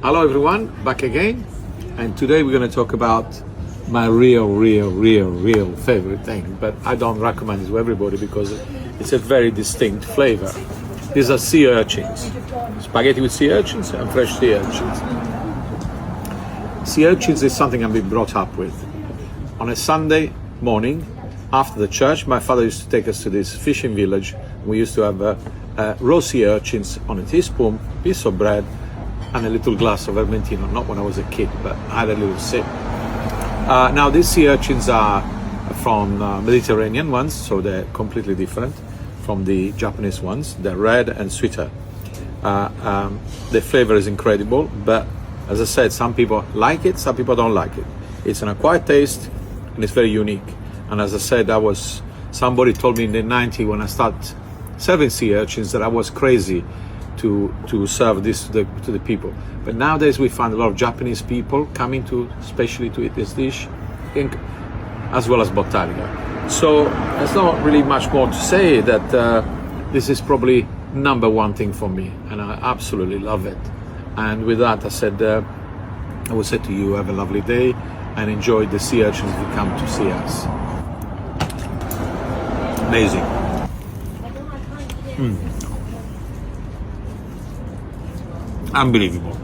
Hello everyone, back again, and today we're going to talk about my real favorite thing, but I don't recommend it to everybody because it's a very distinct flavor. These are sea urchins, spaghetti with sea urchins and fresh sea urchins. Sea urchins is something I've been brought up with. On a Sunday morning, after the church, my father used to take us to this fishing village. We used to have raw sea urchins on a teaspoon, piece of bread, and a little glass of Vermentino, not when I was a kid, but I had a little sip. Now these sea urchins are from Mediterranean ones, so they're completely different from the Japanese ones. They're red and sweeter. The flavor is incredible, but as I said, some people like it, some people don't like it. It's an acquired taste and it's very unique. And as I said, somebody told me in the 90s when I started serving sea urchins that I was crazy to serve this to the people. But nowadays we find a lot of Japanese people coming to especially to eat this dish, as well as Bottariga. So there's not really much more to say that this is probably number one thing for me, and I absolutely love it. And with that, I will say to you, have a lovely day and enjoy the sea urchins if you come to see us. Amazing. Unbelievable.